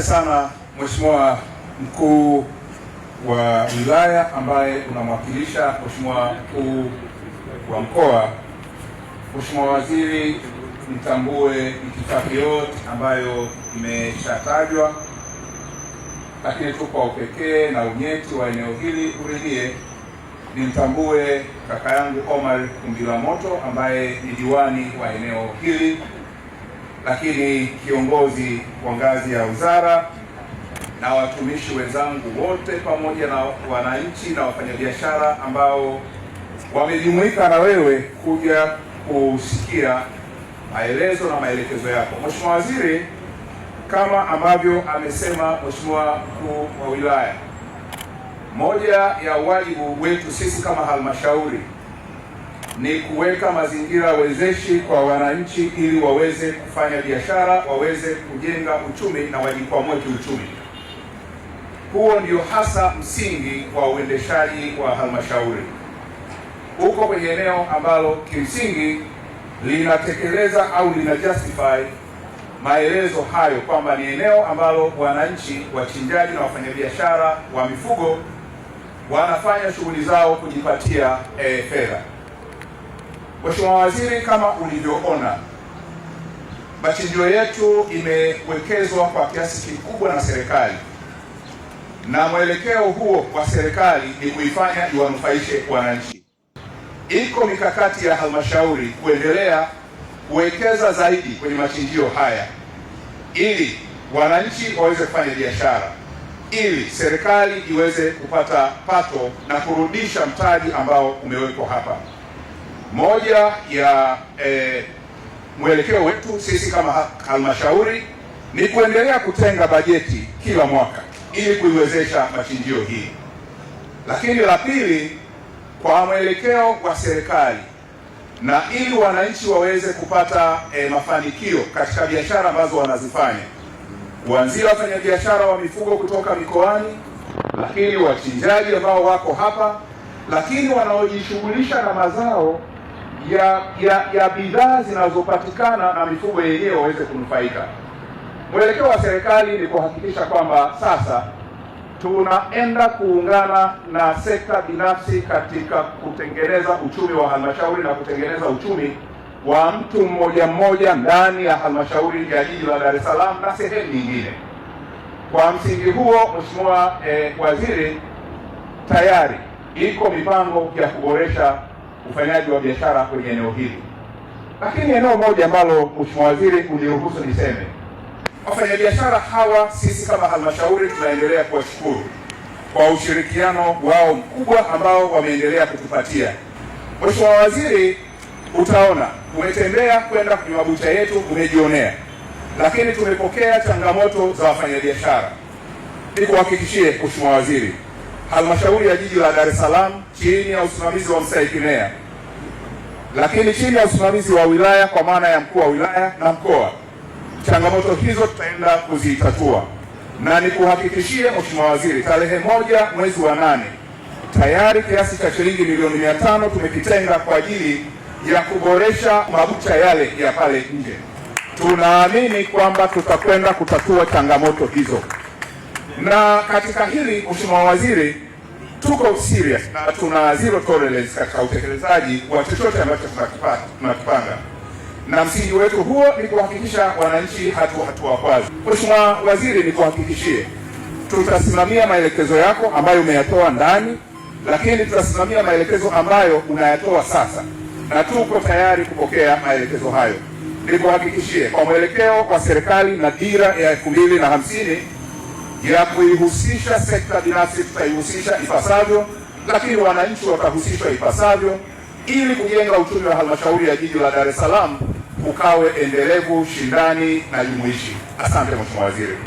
Asante sana Mheshimiwa Mkuu wa Wilaya ambaye unamwakilisha Mheshimiwa Mkuu wa Mkoa. Mheshimiwa Waziri, nitambue itifaki yote ambayo imeshatajwa, lakini tu kwa upekee na unyeti wa eneo hili uridhie nimtambue kaka yangu Omar Kumbilamoto ambaye ni diwani wa eneo hili, lakini kiongozi wa ngazi ya wizara na watumishi wenzangu wote pamoja na wananchi na wafanyabiashara ambao wamejumuika na wewe kuja kusikia maelezo na maelekezo yako. Mheshimiwa Waziri, kama ambavyo amesema Mheshimiwa Mkuu wa Wilaya, moja ya wajibu wetu sisi kama halmashauri ni kuweka mazingira wezeshi kwa wananchi ili waweze kufanya biashara, waweze kujenga uchumi na wajikwamue kiuchumi. Huo ndio hasa msingi wa uendeshaji wa halmashauri. Uko kwenye eneo ambalo kimsingi linatekeleza au lina justify maelezo hayo kwamba ni eneo ambalo wananchi, wachinjaji na wafanyabiashara wa mifugo wanafanya shughuli zao kujipatia fedha. Mheshimiwa Waziri, kama ulivyoona, machinjio yetu imewekezwa kwa kiasi kikubwa na serikali, na mwelekeo huo wa serikali ni kuifanya iwanufaishe wananchi. Iko mikakati ya halmashauri kuendelea kuwekeza zaidi kwenye machinjio haya ili wananchi waweze kufanya biashara, ili serikali iweze kupata pato na kurudisha mtaji ambao umewekwa hapa. Moja ya mwelekeo wetu sisi kama halmashauri ni kuendelea kutenga bajeti kila mwaka ili kuiwezesha machinjio hii. Lakini la pili, kwa mwelekeo wa serikali na ili wananchi waweze kupata mafanikio katika biashara ambazo wanazifanya, kuanzia wafanyabiashara wa mifugo kutoka mikoani, lakini wachinjaji ambao wako hapa, lakini wanaojishughulisha na mazao ya bidhaa zinazopatikana na mifugo yenyewe waweze kunufaika. Mwelekeo wa serikali ni kuhakikisha kwamba sasa tunaenda kuungana na sekta binafsi katika kutengeneza uchumi wa halmashauri na kutengeneza uchumi wa mtu mmoja mmoja ndani ya halmashauri ya jiji la Dar es Salaam na sehemu nyingine. Kwa msingi huo, Mheshimiwa Waziri, tayari iko mipango ya kuboresha ufanyaji wa biashara kwenye eneo hili. Lakini eneo moja ambalo Mheshimiwa Waziri uniruhusu niseme, wafanyabiashara hawa sisi kama halmashauri tunaendelea kuwashukuru kwa ushirikiano wao mkubwa ambao wameendelea kutupatia. Mheshimiwa Waziri, utaona umetembea kwenda kwenye mabucha yetu, umejionea, lakini tumepokea changamoto za wafanyabiashara. Nikuhakikishie Mheshimiwa Waziri, halmashauri ya jiji la Dar es Salaam chini ya usimamizi wa mstahiki meya, lakini chini ya usimamizi wa wilaya kwa maana ya mkuu wa wilaya na mkoa, changamoto hizo tutaenda kuzitatua, na nikuhakikishie Mheshimiwa Waziri, tarehe 1 mwezi wa 8 tayari kiasi cha shilingi milioni 500 tumekitenga kwa ajili ya kuboresha mabucha yale ya pale nje. Tunaamini kwamba tutakwenda kutatua changamoto hizo, na katika hili Mheshimiwa Waziri, tuko serious na tuna zero tolerance katika utekelezaji wa chochote ambacho tunakipanga, na msingi wetu huo ni kuhakikisha wananchi hatua kwazo. Mheshimiwa Waziri, ni kuhakikishie tutasimamia maelekezo yako ambayo umeyatoa ndani, lakini tutasimamia maelekezo ambayo unayatoa sasa, na tuko tayari kupokea maelekezo hayo. Ni kuhakikishie kwa mwelekeo wa serikali na dira ya 2050 ya kuihusisha sekta binafsi tutaihusisha ipasavyo, lakini wananchi watahusishwa ipasavyo ili kujenga uchumi wa halmashauri ya jiji la Dar es Salaam ukawe endelevu, shindani na jumuishi. Asante Mheshimiwa Waziri.